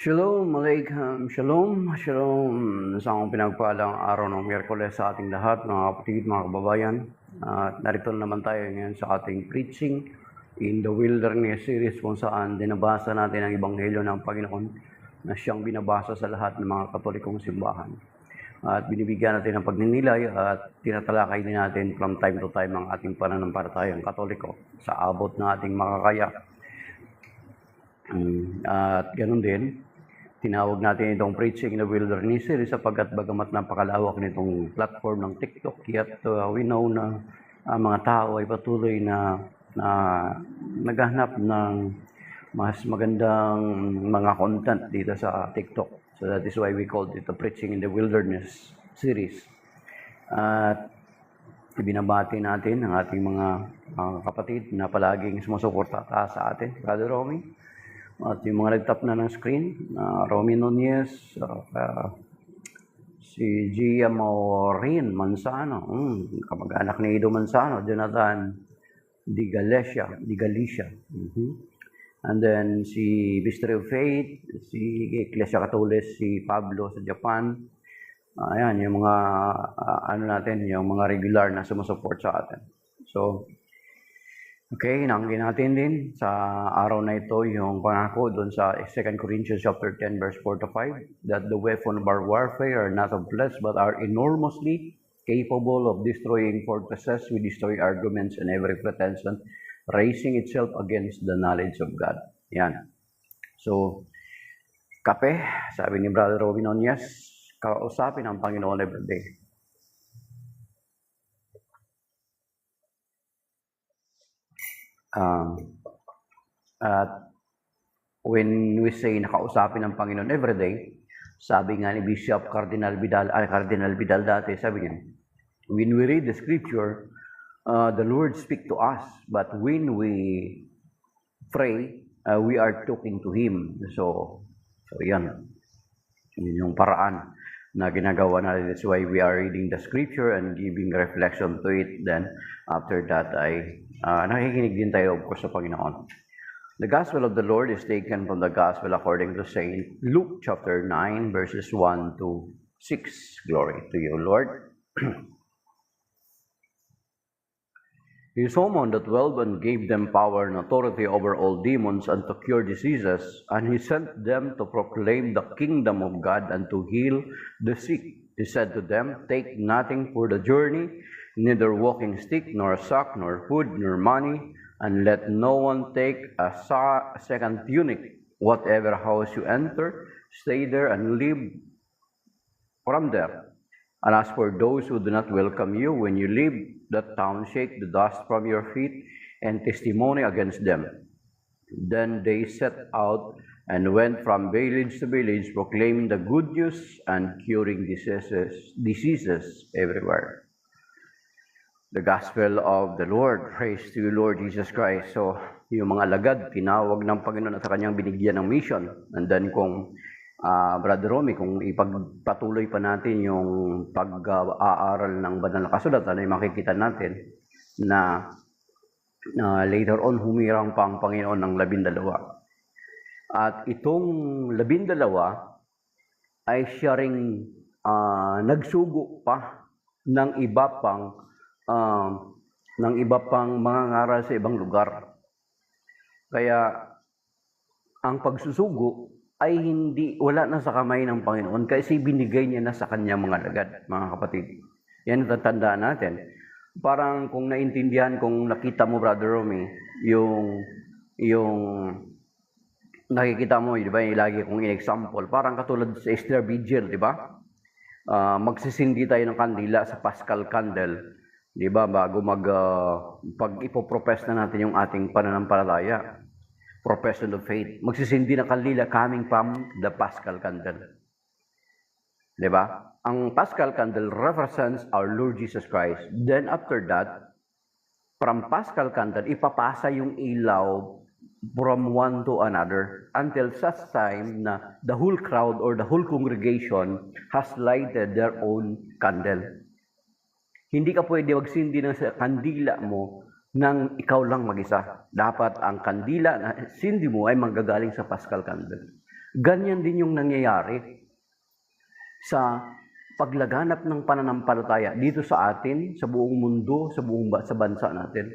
Shalom Alaikum, Shalom sa akong pinagpalang araw ng Miyerkules sa ating lahat, mga kapatid, mga kababayan. At narito naman tayo ngayon sa ating preaching in the Wilderness series kung saan dinabasa natin ang Ebanghelyo ng Panginoon na siyang binabasa sa lahat ng mga Katolikong simbahan. At binibigyan natin ng pagninilay at tinatalakay din natin from time to time ang ating pananampalatayang Katoliko sa abot ng ating makakaya. At ganun din, tinawag natin itong Preaching in the Wilderness series sapagkat bagamat napakalawak nitong platform ng TikTok, yet we know na ang mga tao ay patuloy na naghahanap ng mas magandang mga content dito sa TikTok. So that is why we called it the Preaching in the Wilderness series. At ibinabati natin ang ating mga kapatid na palaging sumusuporta sa atin, Brother Romy. At yung mga nagtap na ng screen, Romy Nunez, si Gia Maureen Manzano, kamag-anak ni Ido Manzano, Jonathan Di Galicia. And then si Mystery of Faith, si Iglesia Katolis, si Pablo sa Japan. Ayan, yung mga yung mga regular na sumusupport sa atin. So, okay, inangkin natin din sa araw na ito yung pangako doon sa 2 Corinthians chapter 10 verse 4 to 5 that the weapon of our warfare are not of flesh but are enormously capable of destroying fortresses. We destroy arguments and every pretension raising itself against the knowledge of God. Yan. So, kape, sabi ni Brother Robin Onyas, kausapin ang Panginoon every day. At when we say nakausapin ng Panginoon everyday, sabi nga ni Bishop Cardinal Vidal dati, sabi niya, when we read the scripture, the Lord speak to us, but when we pray, we are talking to Him. So yan yung paraan na ginagawa natin. That's why we are reading the scripture and giving reflection to it. Then, after that, ay nakikinig din tayo, of course, sa Panginoon. The Gospel of the Lord is taken from the Gospel according to Saint Luke chapter 9, verses 1 to 6. Glory to you, Lord. He summoned the 12 and gave them power and authority over all demons and to cure diseases, and he sent them to proclaim the kingdom of God and to heal the sick. He said to them, "Take nothing for the journey, neither walking stick, nor sack, nor food, nor money, and let no one take a second tunic. Whatever house you enter, stay there and live from there. And as for those who do not welcome you, when you leave that town, shake the dust from your feet and testimony against them." Then they set out and went from village to village, proclaiming the good news and curing diseases everywhere. The Gospel of the Lord. Praise to you, Lord Jesus Christ. So, yung mga alagad, tinawag ng Panginoon at sa kanyang binigyan ng mission. And then kung Brother Romy, kung ipagpatuloy pa natin yung pag-aaral ng banal na kasulatan, ay makikita natin na later on humirang pa ang Panginoon ng 12. At itong 12 ay siya ring nagsugo pa ng iba pang mga ngaral sa ibang lugar. Kaya ang pagsusugo ay wala na sa kamay ng Panginoon kasi binigay niya na sa kanyang mga alagad, mga kapatid. Yan ang tatandaan natin. Parang kung naintindihan, kung nakita mo, Brother Romy, yung nakikita mo, di ba, yung lagi kong in-example, parang katulad sa Easter Vigil, di ba? Magsisindi tayo ng kandila sa Paschal Candle, di ba, bago pag ipoprofess na natin yung ating pananampalataya. Profession of faith. Magsisindi ng kandila coming from the Paschal Candle. Diba? Ang Paschal Candle represents our Lord Jesus Christ. Then after that, from Paschal Candle, ipapasa yung ilaw from one to another until such time na the whole crowd or the whole congregation has lighted their own candle. Hindi ka pwede magsindi ng kandila mo nang ikaw lang mag-isa. Dapat ang kandila na sindi mo ay manggagaling sa Paschal Candle. Ganyan din yung nangyayari sa paglaganap ng pananampalataya dito sa atin, sa buong mundo, sa bansa natin.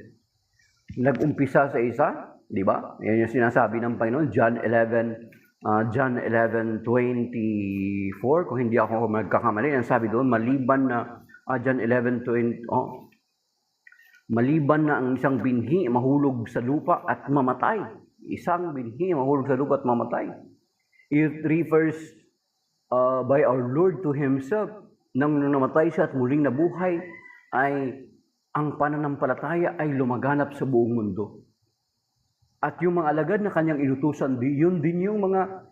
Nag-umpisa sa isa, di ba? Yan yung sinasabi ng Panginoon, John 11:24, kung hindi ako magkakamali, ang sabi doon, maliban na John 11:20, maliban na ang isang binhi mahulog sa lupa at mamatay. Isang binhi mahulog sa lupa at mamatay. It refers by our Lord to Himself. Nang namatay siya at muling nabuhay, ay ang pananampalataya ay lumaganap sa buong mundo. At yung mga alagad na kanyang inutusan, yun din yung mga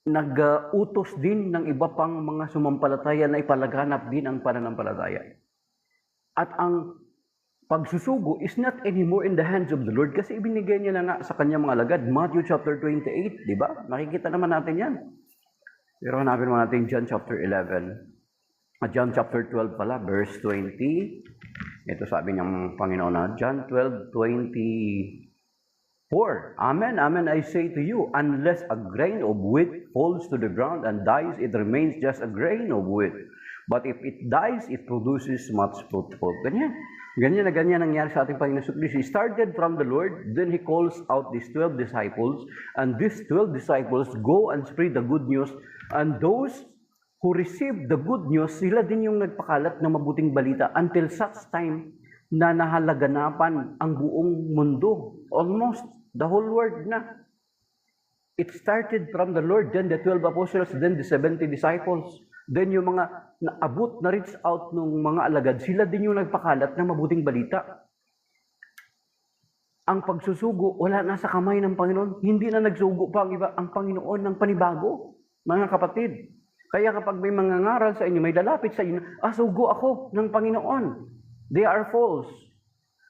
nag-utos din ng iba pang mga sumampalataya na ipalaganap din ang pananampalataya. At ang pagsusugo is not anymore in the hands of the Lord kasi ibinigay niya na nga sa kanyang mga alagad. Matthew chapter 28, di ba? Makikita naman natin yan. Pero hanapin mo natin John chapter 11. John chapter 12 pala, verse 20. Ito sabi ng Panginoon na, John 12:24. Amen, amen, I say to you, unless a grain of wheat falls to the ground and dies, it remains just a grain of wheat. But if it dies, it produces much fruitful. Ganyan. Ganyan na ganyan nangyari sa ating Panginoon Jesus Cristo. He started from the Lord, then He calls out these 12 disciples, and these 12 disciples go and spread the good news, and those who received the good news, sila din yung nagpakalat ng mabuting balita until such time na nahalaganapan ang buong mundo. Almost the whole world na. It started from the Lord, then the 12 apostles, then the 70 disciples. Then yung mga naabot na reach out ng mga alagad, sila din yung nagpakalat ng mabuting balita. Ang pagsusugo, wala na sa kamay ng Panginoon. Hindi na nagsugo pa ang iba, ang Panginoon ng panibago, mga kapatid. Kaya kapag may mga ngaral sa inyo, may lalapit sa inyo, sugo ako ng Panginoon. They are false.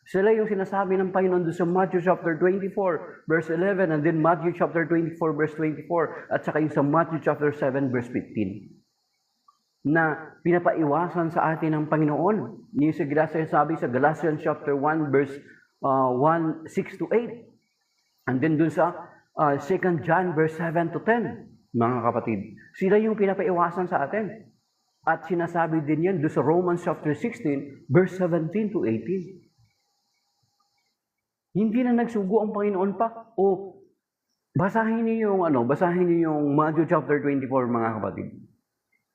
Sila yung sinasabi ng Panginoon doon sa Matthew chapter 24, verse 11, and then Matthew chapter 24, verse 24, at saka yung sa Matthew chapter 7, verse 15. Na pinapaiwasan sa atin ng Panginoon. Yung sa sabi sa Galatians chapter 1, verse 1, 6 to 8. And then dun sa 2 John, verse 7 to 10. Mga kapatid, sila yung pinapaiwasan sa atin. At sinasabi din yan doon sa Romans chapter 16, verse 17 to 18. Hindi na nagsugo ang Panginoon pa. O basahin niyo yung Matthew chapter 24, mga kapatid.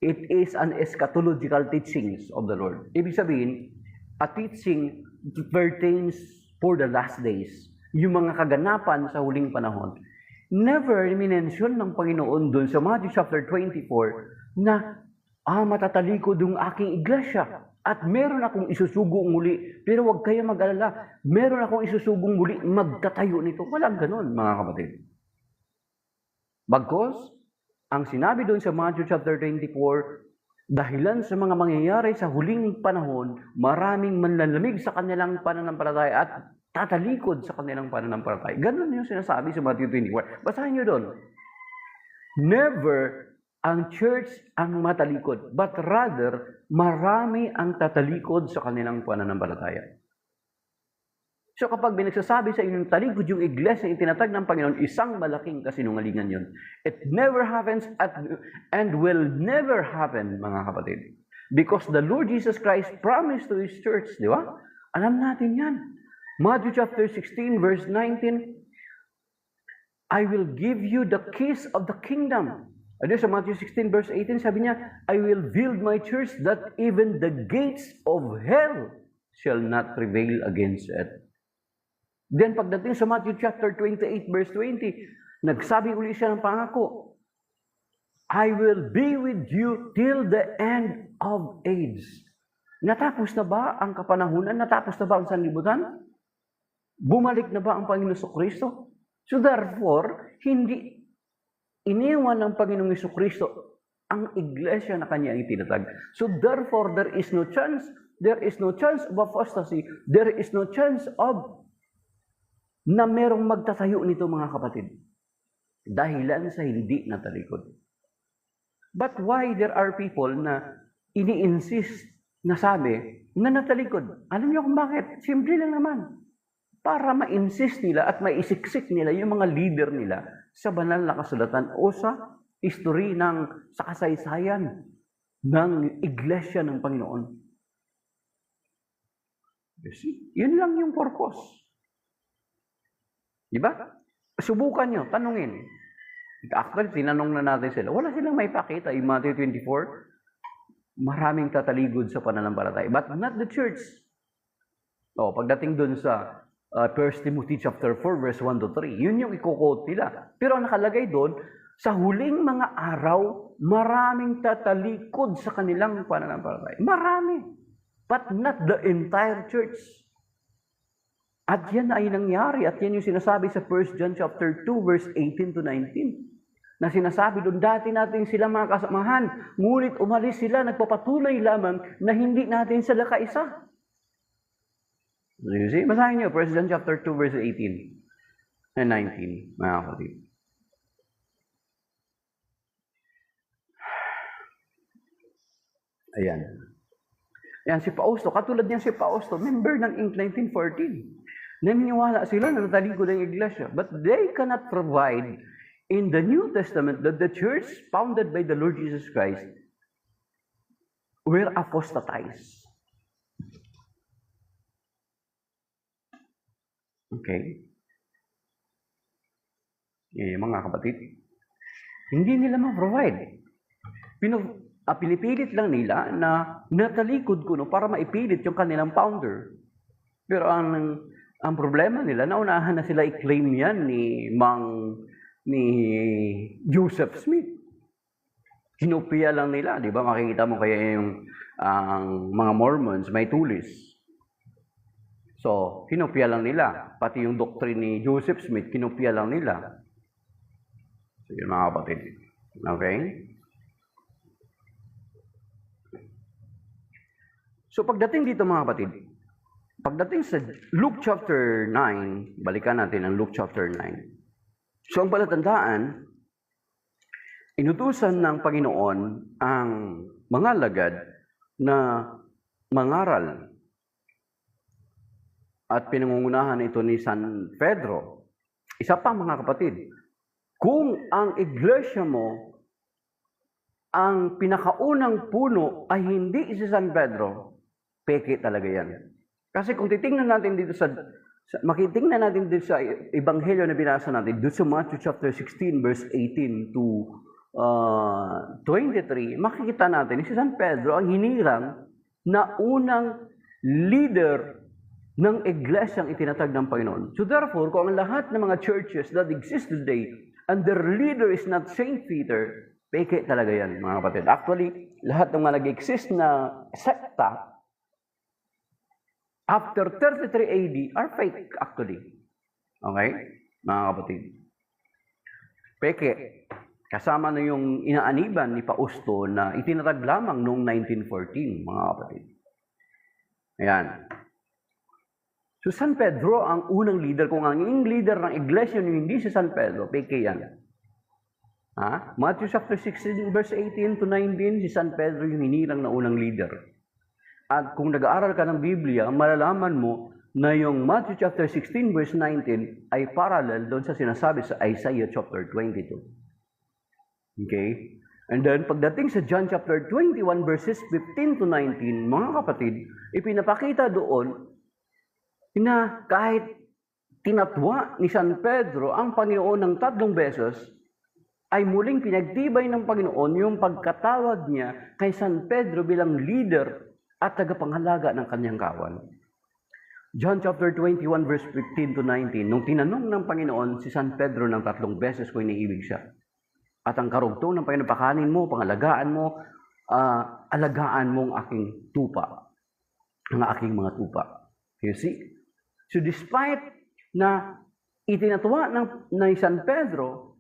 It is an eschatological teachings of the Lord. Ibig sabihin, a teaching pertains for the last days. Yung mga kaganapan sa huling panahon. Never minention ng Panginoon doon sa Matthew chapter 24 na matatalikod yung aking iglesia at meron akong isusugong muli. Pero huwag kayo mag-alala, meron akong isusugong muli, magtatayo nito. Walang ganun, mga kapatid. Bagkos, ang sinabi doon sa Matthew chapter 24, dahilan sa mga mangyayari sa huling panahon, maraming manlalamig sa kanilang pananampalataya at tatalikod sa kanilang pananampalataya. Ganun yung sinasabi sa Matthew 24. Basahin nyo doon. Never ang church ang matalikod, but rather, marami ang tatalikod sa kanilang pananampalataya. So kapag binagsasabi sa inyong talikod yung iglesia, yung tinatag ng Panginoon, isang malaking kasinungalingan yun. It never happens and will never happen, mga kapatid. Because the Lord Jesus Christ promised to His church, di ba? Alam natin yan. Matthew chapter 16, verse 19, I will give you the keys of the kingdom. Ano sa Matthew 16, verse 18, sabi niya, I will build my church that even the gates of hell shall not prevail against it. Then pagdating sa Matthew chapter 28, verse 20, nagsabi uli siya ng pangako, I will be with you till the end of age. Natapos na ba ang kapanahunan? Natapos na ba ang sanlibutan? Bumalik na ba ang Panginoon Jesucristo? So therefore, hindi iniwan ng Panginoong Jesucristo ang iglesia na kanya itinatag. So therefore, there is no chance of apostasy, there is no chance of na merong magtatayo nito, mga kapatid. Dahilan sa hindi natalikod. But why there are people na ini-insist na sabi na natalikod? Alam niyo kung bakit? Simple lang naman. Para ma-insist nila at maisiksik nila yung mga leader nila sa banal na kasulatan o sa history sa kasaysayan ng iglesia ng Panginoon. You see? Yun lang yung purpose. Diba? Subukan nyo, tanungin. Actually, tinanong na natin sila. Wala silang may pakita. In Matthew 24, maraming tataligod sa pananampalataya. But not the church. Pagdating dun sa 1 Timothy chapter 4, verse 1 to 3, yun yung i-quote nila. Pero ang nakalagay doon, sa huling mga araw, maraming tatalikod sa kanilang pananampalataya. Marami. But not the entire church. At yan ay nangyari. At yan yung sinasabi sa 1 John chapter 2, verse 18 to 19. Na sinasabi doon, dati natin sila mga kasamahan, ngunit umalis sila, nagpapatuloy lamang na hindi natin sila kaisa. You see? Basahin niyo, 1 John chapter 2, verse 18 and 19, mga kapatid. Ayan. Ayan, si Fausto, katulad niyan si Fausto, member ng Inc. 1914. Naniniwala sila na natalikod ang iglesia. But they cannot provide in the New Testament that the church founded by the Lord Jesus Christ were apostatized. Okay? Mga kapatid, hindi nila ma-provide. Pinipilit lang nila na natalikod ko para maipilit yung kanilang founder. Pero ang problema nila, naunahan na sila i-claim yan ni Joseph Smith. Kinopia lang nila, di ba? Makikita mo kaya yung mga Mormons may tulis. So, kinopia lang nila. Pati yung doctrine ni Joseph Smith, kinopia lang nila. So, yun mga kapatid. Okay? So, pagdating dito mga kapatid, pagdating sa Luke chapter 9, balikan natin ang Luke chapter 9. So, ang palatandaan, inutusan ng Panginoon ang mga lagad na mangaral at pinangungunahan ito ni San Pedro. Isa pa mga kapatid, kung ang iglesia mo, ang pinakaunang puno ay hindi si San Pedro, peke talaga yan. Kasi kung titingnan natin dito makitingnan natin dito sa Ebanghelyo na binasa natin, dito sa Matthew chapter 16, verse 18 to 23, makikita natin si San Pedro ang hinirang na unang leader ng iglesyang itinatag ng Panginoon. So therefore, kung ang lahat ng mga churches that exist today and their leader is not Saint Peter, peke talaga yan, mga kapatid. Actually, lahat ng mga nag-exist na sekta after 33 AD are fake actually. Okay? Mga kapatid. Peke. Kasama na yung inaaniban ni Fausto na itinatag lamang noong 1914, mga kapatid. Ayan. So San Pedro ang unang leader. Kung ang leader ng iglesia nyo hindi si San Pedro, peke yan. Matthew chapter 16, verse 18 to 19, si San Pedro yung hinirang na unang leader. At kung nag-aaral ka ng Biblia, malalaman mo na yung Matthew chapter 16 verse 19 ay parallel doon sa sinasabi sa Isaiah chapter 22. Okay? And then, pagdating sa John chapter 21 verses 15 to 19, mga kapatid, ipinapakita doon na kahit tinatwa ni San Pedro ang Panginoon ng 3 beses, ay muling pinagtibay ng Panginoon yung pagkatawag niya kay San Pedro bilang leader at tagapangalaga ng kanyang kawan. John chapter 21 verse 15 to 19, nung tinanong ng Panginoon si San Pedro ng 3 beses kung iniibig siya. At ang karugtong ng Panginoon, pakanin mo, pangalagaan mo, alagaan mo ang aking tupa, ang aking mga tupa. You see? So despite na itinatwa ng San Pedro,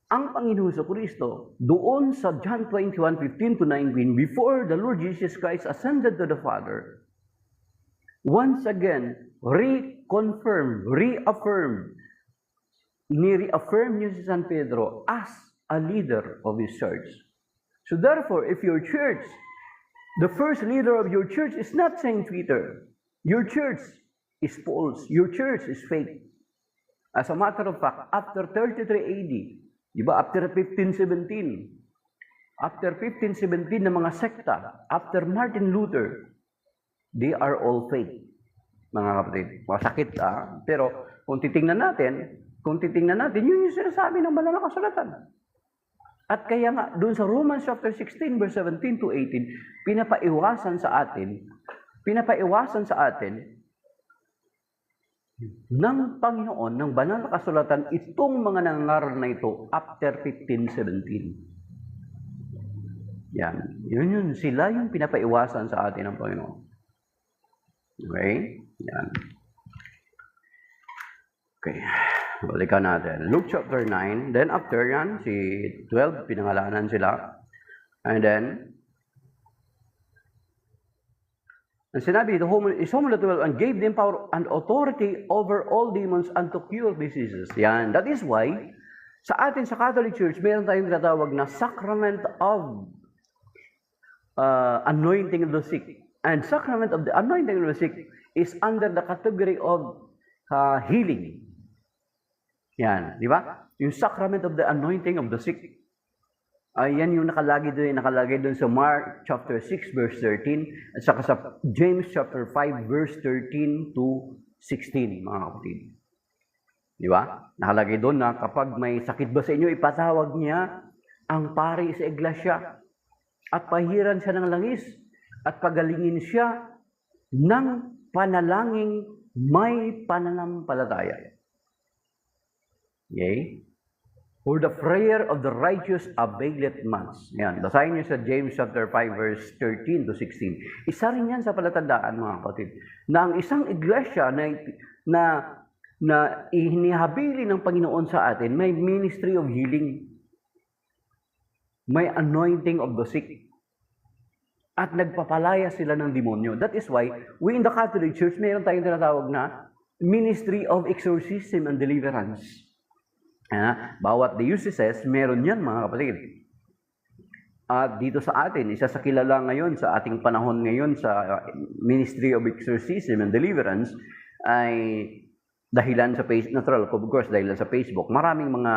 ang Panginoon sa Kristo, doon sa John 21:15 to 19, before the Lord Jesus Christ ascended to the Father, once again, reaffirm niya si San Pedro as a leader of his church. So therefore, if your church, the first leader of your church is not Saint Peter, your church is false, your church is fake. As a matter of fact, after 33 AD, di ba, after 1517 ng mga sekta, after Martin Luther, they are all fake, mga kapatid. Masakit, pero kung titingnan natin, yun yung sinasabi ng banal na kasulatan. At kaya nga, doon sa Romans chapter 16, verse 17 to 18, pinapaiwasan sa atin ng Panginoon, ng banal na kasulatan, itong mga nangangaral na ito after 1517. Yan. Yun. Sila yung pinapaiwasan sa atin ng Panginoon. Okay? Yan. Okay. Balikan natin. Luke chapter 9. Then after yan, si 12, pinangalanan sila. And then, and sinabi, he summoned the 12 and gave them power and authority over all demons and to cure diseases. Yan. That is why, sa atin sa Catholic Church, meron tayong tinatawag na Sacrament of Anointing of the Sick. And Sacrament of the Anointing of the Sick is under the category of healing. Yan, di ba? Yung Sacrament of the Anointing of the Sick. Yan yung nakalagay doon sa Mark chapter 6 verse 13 at saka sa James chapter 5 verse 13 to 16, mga kapatid. Di ba? Nakalagay doon na kapag may sakit ba sa inyo, ipatawag niya ang pari sa iglesia at pahiran siya ng langis at pagalingin siya ng panalangin may pananampalataya. Okay? For the prayer of the righteous availeth much. Yan. Basahin niyo sa James chapter 5 verse 13 to 16. Isa rin yan sa palatandaan, mga kapatid, na ang isang iglesia na inihabili ng Panginoon sa atin, may ministry of healing. May anointing of the sick. At nagpapalaya sila ng demonyo. That is why, we in the Catholic Church, mayroon tayong tinatawag na Ministry of Exorcism and Deliverance. Bawat dioceses, meron yan, mga kapatid. At dito sa atin, isa sa kilala ngayon, sa ating panahon ngayon sa Ministry of Exorcism and Deliverance, ay dahilan sa natural, of course, dahilan sa Facebook, maraming mga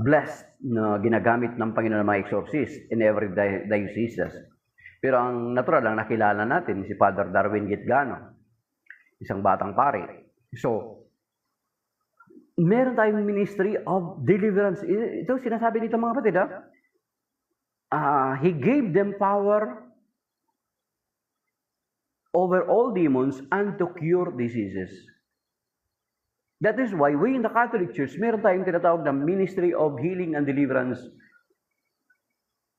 blessed na ginagamit ng Panginoon ng mga exorcist in every diocese. Pero ang natural lang nakilala natin si Father Darwin Gitgano, isang batang pari. So, meron tayong Ministry of Deliverance. Ito sinasabi dito, mga kapatid, He gave them power over all demons and to cure diseases. That is why we in the Catholic Church, meron tayong tinatawag na Ministry of Healing and Deliverance.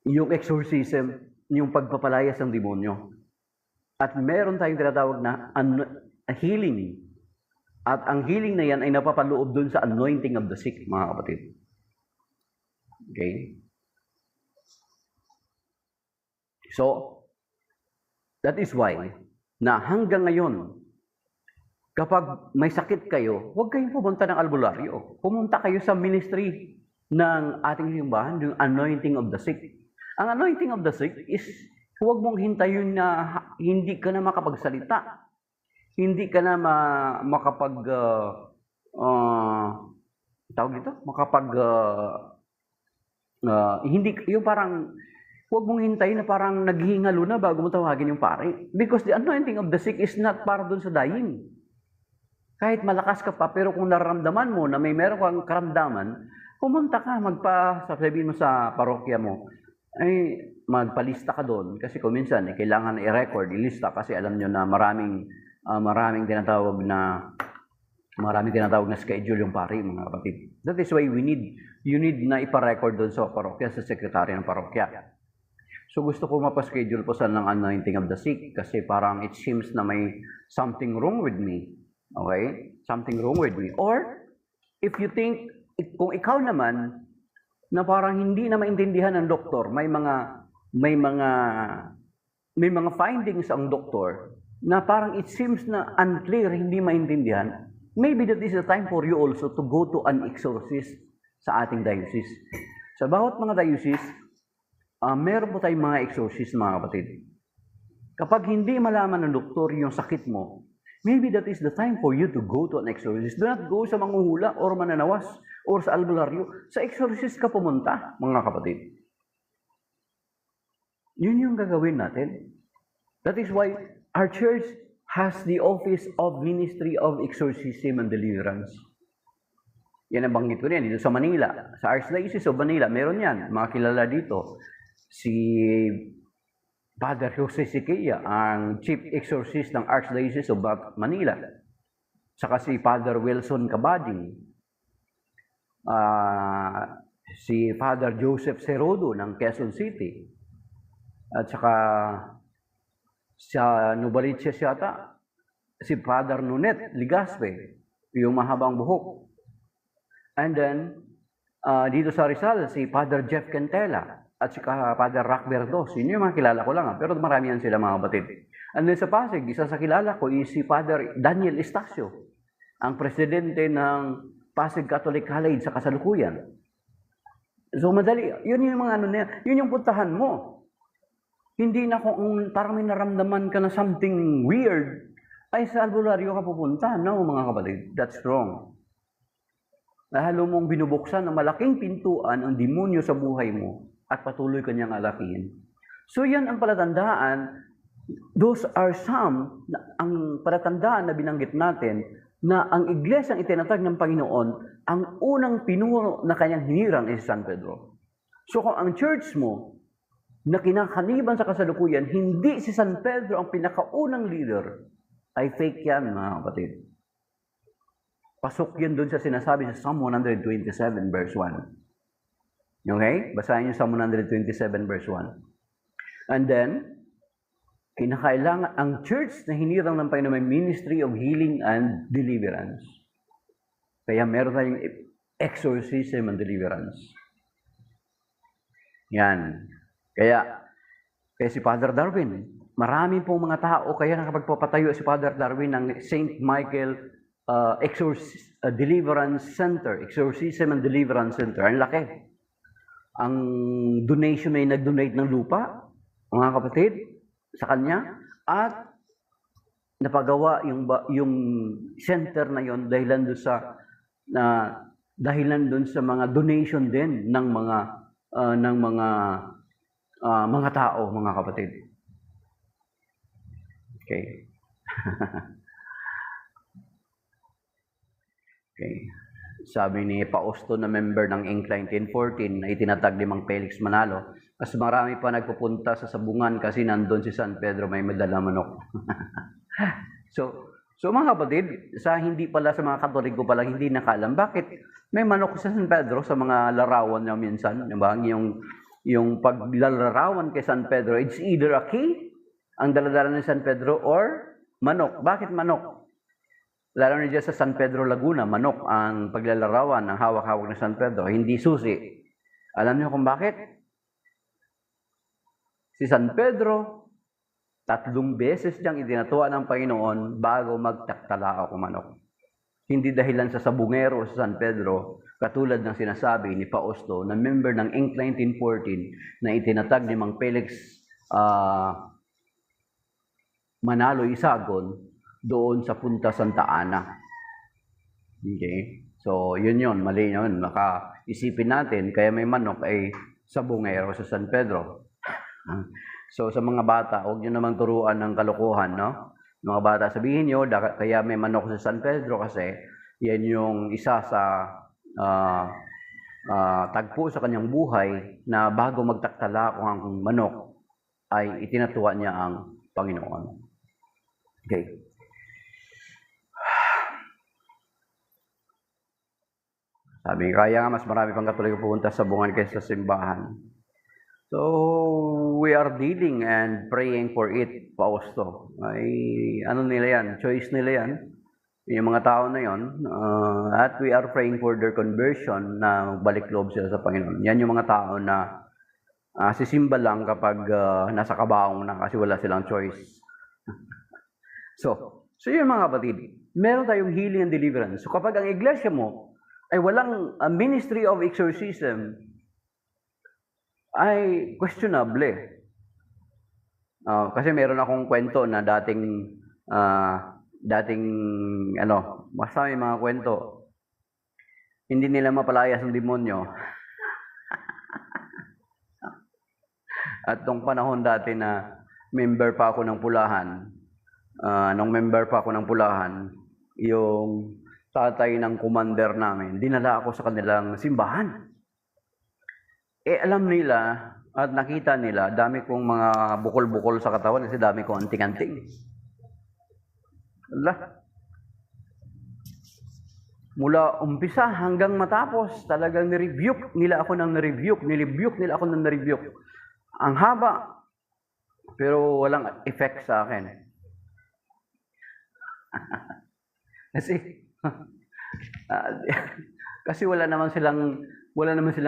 Yung exorcism, yung pagpapalayas ng demonyo. At meron tayong tinatawag na healing. At ang healing na yan ay napapaloob dun sa anointing of the sick, mga kapatid. Okay? So, that is why, na hanggang ngayon, kapag may sakit kayo, huwag kayong pumunta ng albularyo. Pumunta kayo sa ministry ng ating simbahan, yung anointing of the sick. Ang anointing of the sick is, huwag mong hintayin na hindi ka na makapagsalita. Hindi ka na hindi, yung parang, huwag mong hintayin na parang naghihingalo na bago mo tawagin yung pari. Because the anointing of the sick is not para dun sa dying. Kahit malakas ka pa, pero kung nararamdaman mo na may meron kang karamdaman, pumunta ka, sabihin mo sa parokya mo, ay magpalista ka doon. Kasi kung minsan, kailangan i-record, ilista, kasi alam nyo na maraming tinatawag na schedule yung pari, mga kapatid. That is why you need na ipa-record doon sa parokya, sa sekretary ng parokya. So gusto ko mapaschedule po sa ng anointing of the sick kasi parang it seems na may something wrong with me. Okay? Something wrong with me. Or, if you think, kung ikaw naman, na parang hindi na maintindihan ng doktor, may mga findings ang doktor, na parang it seems na unclear, hindi maintindihan, maybe that is the time for you also to go to an exorcist sa ating diocese. Sa bawat mga diocese, meron po tayong mga exorcist, mga kapatid. Kapag hindi malaman ng doktor yung sakit mo, maybe that is the time for you to go to an exorcist. Do not go sa manghuhula or mananawas or sa albularyo. Sa exorcist ka pumunta, mga kapatid. Yun yung gagawin natin. That is why our church has the office of Ministry of Exorcism and Deliverance. Yan ang banggit ko rin dito sa Manila. Sa Archdiocese of Manila, meron yan. Mga kilala dito. Si Father Jose Siqueira, ang Chief Exorcist ng Archdiocese of Manila. Saka si Father Wilson Cabading. Si Father Joseph Cerodo ng Quezon City. At saka sa Novaliches yata, si Father Nunet Ligaspe, yung mahabang buhok. And then, dito sa Rizal, si Father Jeff Quintela at saka Father Rock Verdos. Yun yung mga kilala ko lang. Pero marami yan sila mga batid. And then sa Pasig, isa sa kilala ko is si Father Daniel Estacio, ang presidente ng Pasig Catholic College sa kasalukuyan. So madali. Yun yung mga ano na yun yung puntahan mo. Hindi na kung parang may naramdaman ka na something weird, ay sa albularyo ka pupunta. No, mga kapatid. That's wrong. Lalo mong binubuksan ng malaking pintuan ang demonyo sa buhay mo at patuloy kanyang alakihin. So yan ang palatandaan. Those are some, ang palatandaan na binanggit natin na ang iglesyang itinatag ng Panginoon, ang unang pinuno na kanyang hinirang ay si San Pedro. So kung ang church mo na kinakaniban sa kasalukuyan, hindi si San Pedro ang pinakaunang leader, ay fake yan, mga kapatid. Pasok yan doon sa sinasabi sa Psalm 127 verse 1. Okay? Basahin niyo Psalm 127 verse 1. And then, kinakailangan ang church na hinirang ng Panginoon may ministry of healing and deliverance. Kaya meron tayong exorcism and deliverance. Yan. Kaya si Father Darwin, marami pong mga tao kaya nakapagpapatayo si Father Darwin ng St. Michael Deliverance Center, Exorcism and Deliverance Center. Ang laki. Ang donation may nag-donate ng lupa, mga kapatid, sa kanya, at napagawa yung center na yon dahilan doon sa mga donation din ng mga tao, mga kapatid. Okay. Okay. Sabi ni Pausto na member ng Incline 1014 na itinatag ni Mang Felix Manalo, mas marami pa nagpupunta sa sabungan kasi nandun si San Pedro may madala manok. So mga kapatid, sa mga Katoliko pala hindi nakaalam, bakit may manok sa San Pedro sa mga larawan niya minsan, diba? Yung paglalarawan kay San Pedro, it's either a key, ang daladala ni San Pedro, or manok. Bakit manok? Lalo na dyan sa San Pedro Laguna, manok ang paglalarawan ng hawak-hawak ng San Pedro, hindi susi. Alam niyo kung bakit? Si San Pedro, 3 beses niyang itinatuwa ng Panginoon bago magtaktala ako manok. Hindi dahilan sa sabungero sa San Pedro, katulad ng sinasabi ni Pausto na member ng Incline 1014 na itinatag ni Mang Felix Manalo Isagon doon sa Punta Santa Ana. Okay? So, yun, mali yun. Isipin natin, kaya may manok ay sabungero sa San Pedro. So, sa mga bata, huwag nyo namang turuan ng kalokohan, no? Mga bata, sabihin nyo, kaya may manok sa San Pedro kasi yan yung isa sa tagpo sa kanyang buhay na bago magtaktala kung ang manok ay itinatuwa niya ang Panginoon. Okay. Sabi, kaya nga mas marami pang Katoliko pupunta sa bungan kaysa sa simbahan. So, we are dealing and praying for it, Pausto. Ay, ano nila yan? Choice nila yan. Yung mga tao na yon. At we are praying for their conversion na balik loob sila sa Panginoon. Yan yung mga tao na sisimba lang kapag nasa kabaong na kasi wala silang choice. So yun mga kapatid, meron tayong healing and deliverance. So kapag ang iglesia mo ay walang ministry of exorcism, ay questionable. Kasi meron akong kwento na dating dating, basta may mga kwento. Hindi nila mapalayas ang demonyo. At nung panahon dati na member pa ako ng Pulahan, yung tatay ng commander namin, dinala ako sa kanilang simbahan. Alam nila at nakita nila, dami kong mga bukol-bukol sa katawan kasi dami kong anting-anting. Mula umpisa hanggang matapos, talagang nirebuke nila ako ng nirebuke. Ang haba, pero walang effect sa akin. Kasi wala naman silang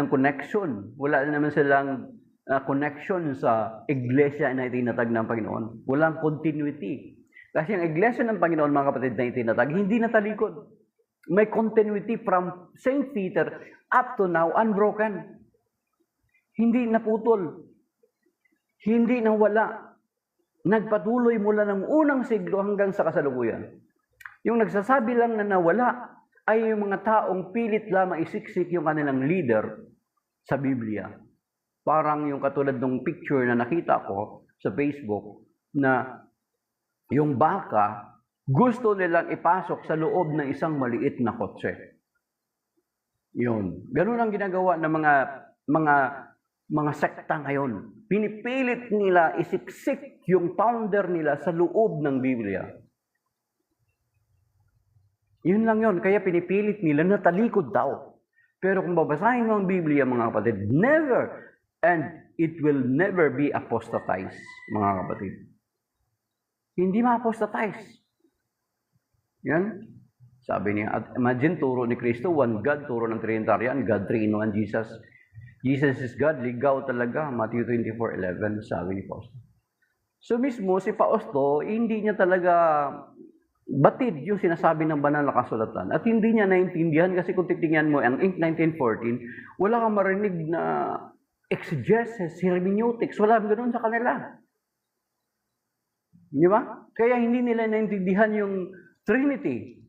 connection. Wala naman silang connection sa iglesia na itinatag ng Panginoon. Walang continuity. Kasi ang iglesia ng Panginoon, mga kapatid, na itinatag, hindi natalikod. May continuity from St. Peter up to now, unbroken. Hindi naputol. Hindi nawala. Nagpatuloy mula ng unang siglo hanggang sa kasalukuyan. Yung nagsasabi lang na nawala ay yung mga taong pilit lamang isiksik yung kanilang leader sa Biblia. Parang yung katulad ng picture na nakita ko sa Facebook na yung baka gusto nilang ipasok sa loob ng isang maliit na kotse. Yun. Ganun ang ginagawa ng mga sekta ngayon. Pinipilit nila isiksik yung founder nila sa loob ng Biblia. Yun lang yun. Kaya pinipilit nila na talikod daw. Pero kung babasahin mo ang Biblia, mga kapatid, never and it will never be apostatized, mga kapatid. Hindi ma-apostatize. Yan. Sabi niya, at imagine, turo ni Kristo, one God, turo ng Trinitarian, God 3 in 1, Jesus. Jesus is God, ligaw talaga, Matthew 24:11, sabi ni Fausto. So mismo, si Fausto, hindi niya talaga batid yung sinasabi ng banal na kasulatan. At hindi niya naintindihan kasi kung titingnan mo ang Inc. 1914, wala kang marinig na exegesis, hermeneutics, wala ganoon sa kanila. Di ba? Kaya hindi nila naintindihan yung Trinity,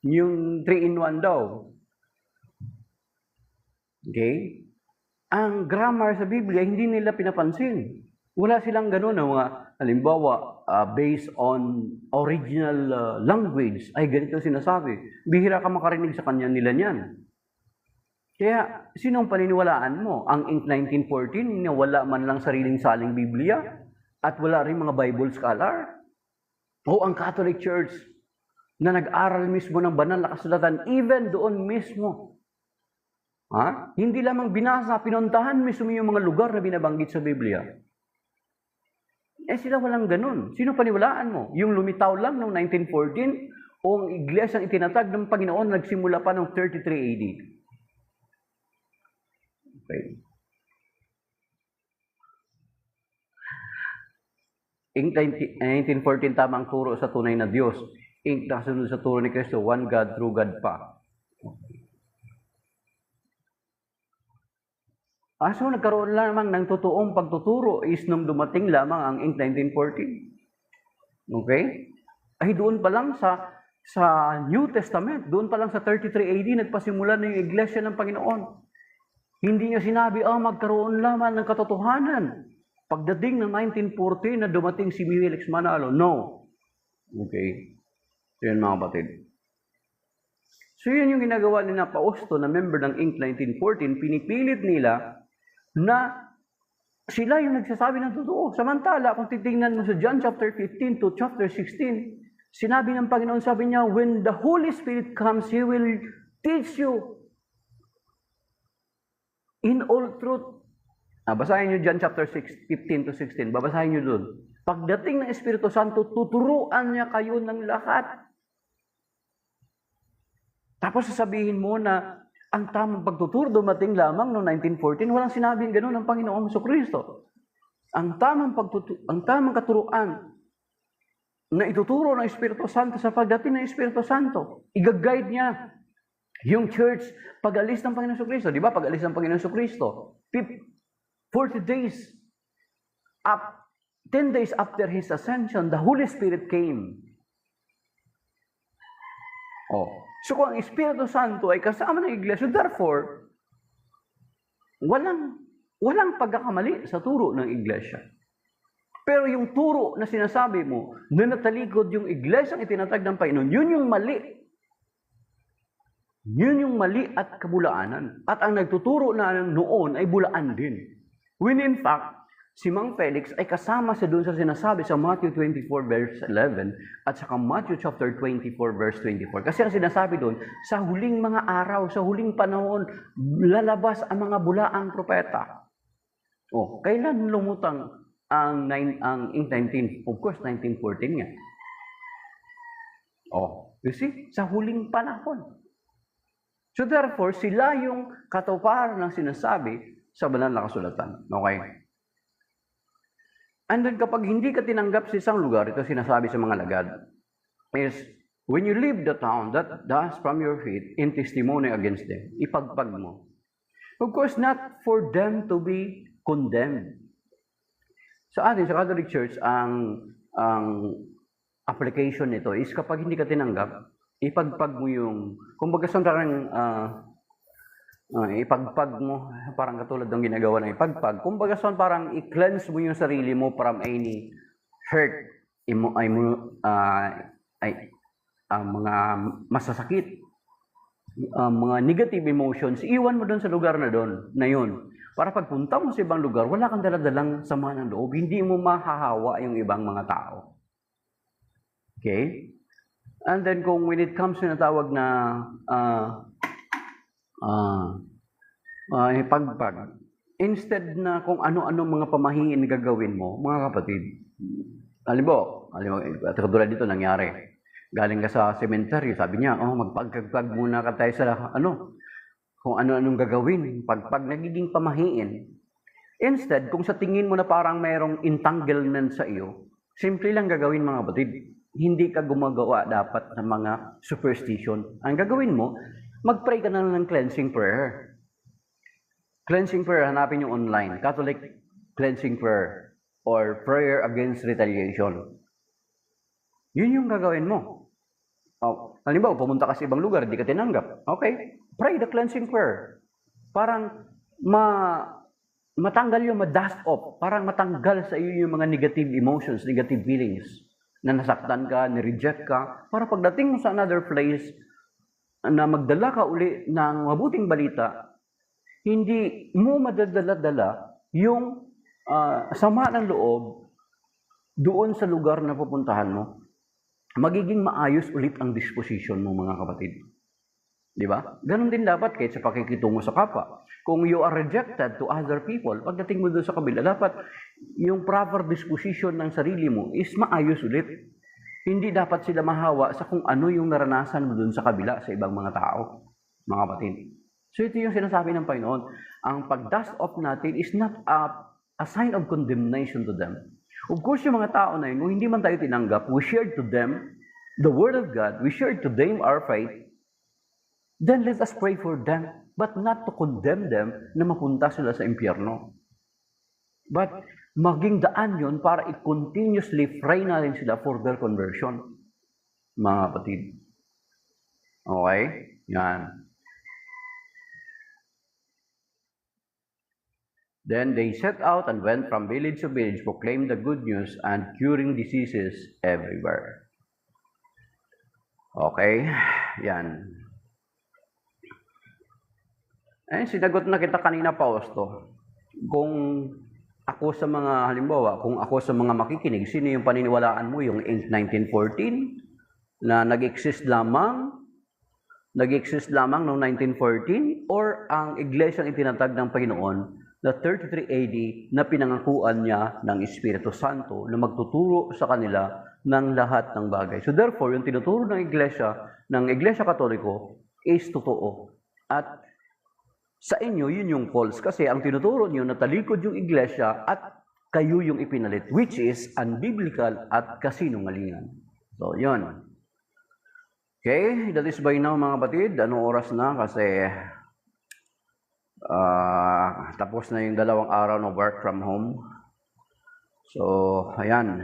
yung 3-in-1 daw. Okay? Ang grammar sa Biblia, hindi nila pinapansin. Wala silang gano'n na mga, halimbawa, based on original language, ay ganito sinasabi. Bihira ka makarinig sa kanya nila niyan. Kaya, sinong paniniwalaan mo? Ang Inc. 1914, na wala man lang sariling saling Biblia, at wala rin mga Bible scholar? O ang Catholic Church, na nag-aral mismo ng banal na kasulatan, even doon mismo. Hindi lamang binasa, pinuntahan mismo yung mga lugar na binabanggit sa Biblia. Sila walang ganun. Sino paniwalaan mo? Yung lumitaw lang noong 1914 o ang iglesyang itinatag ng Panginoon nagsimula pa noong 33 AD? Okay. In 1914, tama ang turo sa tunay na Diyos. In kasunod sa turo ni Kristo, one God, true God pa. So nagkaroon lamang ng totoong pagtuturo is nung dumating lamang ang Inc. 1914. Okay? Ay doon pa lang sa New Testament, doon pa lang sa 33 AD, nagpasimula na yung iglesia ng Panginoon. Hindi niya sinabi, magkaroon lamang ng katotohanan. Pagdating ng 1914 na dumating si Miguel X. Manalo. No. Okay? So yun, mga kapatid. So yun yung ginagawa ni Fausto na member ng Inc. 1914, pinipilit nila na sila yung nagsasabi ng totoo. Samantala, kung titingnan mo sa John chapter 15 to chapter 16, sinabi ng Panginoon, sabi niya, when the Holy Spirit comes, He will teach you in all truth. Basahin niyo John chapter 15 to 16. Babasahin niyo doon. Pagdating ng Espiritu Santo, tuturuan niya kayo ng lahat. Tapos sasabihin mo na ang tamang pagtuturo dumating lamang noong 1914, walang sinabing gano'n ng Panginoong Jesucristo. Ang tamang katuruan na ituturo ng Espiritu Santo sa pagdating ng Espiritu Santo, i-guide niya yung church pag-alis ng Panginoong Jesucristo. Di ba? Pag-alis ng Panginoong Jesucristo, 40 days, 10 days after His ascension, the Holy Spirit came. Oh. So kung ang Espiritu Santo ay kasama ng iglesia, therefore, walang pagkakamali sa turo ng iglesia. Pero yung turo na sinasabi mo, na natalikod yung iglesia ang itinatag ng Panginoon, yun yung mali. Yun yung mali at kabulaanan. At ang nagtuturo na noon ay bulaan din. When in fact, si Mang Felix ay kasama sa doon sa sinasabi sa Matthew 24 verse 11 at saka Matthew chapter 24 verse 24. Kasi ang sinasabi doon, sa huling mga araw, sa huling panahon, lalabas ang mga bulaang propeta. Oh, kailan lumutang ang 1914 nga. Oh, you see, sa huling panahon. So therefore, sila yung katuparan ng sinasabi sa banal na kasulatan. Okay? And then kapag hindi ka tinanggap sa isang lugar, ito sinasabi sa mga lagad, is when you leave the town, that dust from your feet in testimony against them. Ipagpag mo. Of course, not for them to be condemned. Sa atin, sa Catholic Church, ang application nito is kapag hindi ka tinanggap, ipagpag mo yung, kumbaga parang ipagpag mo, parang katulad ng ginagawa ng ipagpag, kumbaga parang i-cleanse mo yung sarili mo from any hurt, mga masasakit, mga negative emotions, iwan mo doon sa lugar na yun. Para pagpunta mo sa ibang lugar, wala kang daladalang sama ng loob, hindi mo mahahawa yung ibang mga tao. Okay? And then kung when it comes to natawag na ipagpag, instead na kung ano-ano mga pamahiin gagawin mo, mga kapatid, halimbawa, katulad dito nangyari, galing ka sa cemetery, sabi niya, magpagpag muna ka tayo sa kung ano-anong gagawin, pagpag nagiging pamahiin. Instead, kung sa tingin mo na parang mayroong entanglement sa iyo, simple lang gagawin mga kapatid. Hindi ka gumagawa dapat ng mga superstition. Ang gagawin mo, mag-pray ka na ng cleansing prayer. Cleansing prayer, hanapin yung online. Catholic cleansing prayer or prayer against retaliation. Yun yung gagawin mo. Halimbawa, pumunta ka sa ibang lugar, di ka tinanggap. Okay, pray the cleansing prayer. Parang matanggal yung ma-dust off. Parang matanggal sa iyo yung mga negative emotions, negative feelings. Na nasaktan ka, ni-reject ka, para pagdating mo sa another place, na magdala ka uli ng mabuting balita, hindi mo madadala-dala yung sama ng loob doon sa lugar na pupuntahan mo. Magiging maayos ulit ang disposition mo, mga kapatid. Di ba? Ganon din dapat kahit sa pakikitungo sa kapwa. Kung you are rejected to other people, pagdating mo doon sa kabila, dapat yung proper disposition ng sarili mo is maayos ulit. Hindi dapat sila mahawa sa kung ano yung naranasan mo doon sa kabila sa ibang mga tao, mga kapatid. So ito yung sinasabi ng Panginoon. Ang pag-dust off natin is not a sign of condemnation to them. Of course, yung mga tao na yun, kung hindi man tayo tinanggap, we shared to them the Word of God, we shared to them our faith, then let us pray for them, but not to condemn them na mapunta sila sa impyerno. But maging daan yun para i-continuously pray natin sila for their conversion, mga kapatid. Okay? Yan. Then they set out and went from village to village, proclaimed the good news and curing diseases everywhere. Okay? Yan. Sinagot na kita kanina, Fausto. Kung ako sa mga, halimbawa, kung ako sa mga makikinig, sino yung paniniwalaan mo? Yung 1914 na nag-exist lamang noong 1914 or ang iglesyang itinatag ng Panginoon na 33 AD na pinangakuan niya ng Espiritu Santo na magtuturo sa kanila ng lahat ng bagay. So therefore, yung tinuturo ng Iglesia Katoliko is totoo. At sa inyo, yun yung false. Kasi ang tinuturo niyo na talikod yung iglesia at kayo yung ipinalit, which is unbiblical at kasinungalingan. So, yun. Okay, that is by now mga kapatid. Anong oras na? Kasi tapos na yung 2 araw ng work from home. So, ayan.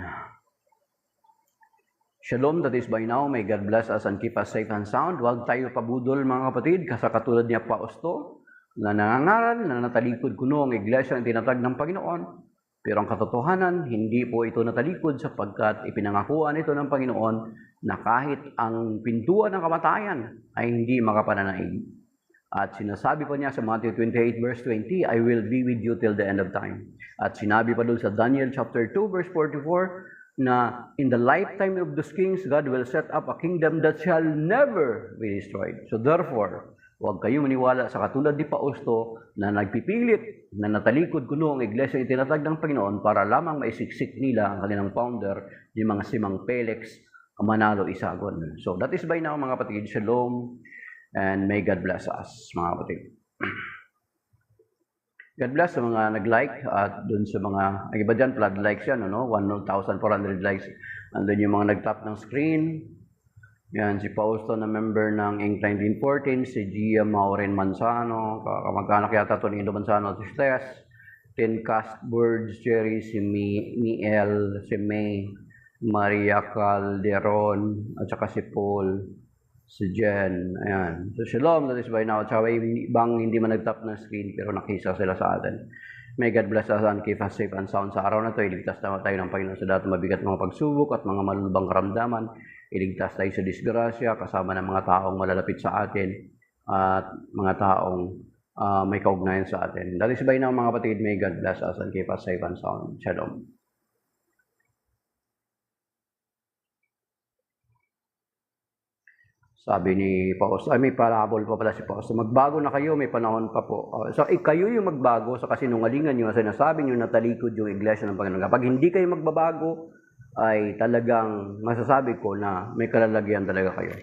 Shalom, that is by now. May God bless us and keep us safe and sound. Huwag tayo pabudol mga kapatid, kasi katulad niya Pausto, na nangangaral na natalikod kuno ang iglesia ang tinatag ng Panginoon. Pero ang katotohanan, hindi po ito natalikod sapagkat ipinangakuan ito ng Panginoon na kahit ang pintuan ng kamatayan ay hindi makapananaig. At sinasabi pa niya sa Matthew 28 verse 20, I will be with you till the end of time. At sinabi pa doon sa Daniel chapter 2 verse 44, na in the lifetime of those kings, God will set up a kingdom that shall never be destroyed. So therefore, huwag kayong maniwala sa katulad ni Pausto na nagpipilit na natalikod kuno ang iglesia itinatag ng Panginoon para lamang maisiksik nila ang kanilang founder, yung mga Simang Felix Manalo Isagon. So that is by now mga kapatid. Shalom and may God bless us mga kapatid. God bless sa mga nag-like at dun sa mga, ang iba dyan, flood likes yan, 1,400 likes. And then yung mga nag-tap ng screen, yan, si Pausto na member ng Inc. 1914, si Gia Maureen Manzano, kamag-anak yata ito ni Indo Manzano, si Stes, Tin Cast Birds, Cherry, si Miel, si May, Maria Calderon, at saka si Paul, si Jen, ayan. So, shalom, that is by now. Tsaka ibang hindi man nag-tap ng screen, pero nakisa sila sa atin. May God bless us and keep us safe and sound sa araw na ito. Iligtas naman tayo ng Panginoon sa dati mabigat mga pagsubok at mga malulubang karamdaman. Iligtas tayo sa disgrasya, kasama ng mga taong malalapit sa atin at mga taong may kaugnayan sa atin. That is by now, mga kapatid. May God bless us and keep us safe and sound. Shalom. Sabi ni Pausto, ay may parabol pa pala si Pausto, magbago na kayo, may panahon pa po. So, kayo yung magbago sa kasinungalingan nyo, sinasabi nyo na talikod yung iglesia ng Panginoon. Kapag hindi kayo magbabago, ay talagang masasabi ko na may kalalagyan talaga kayo.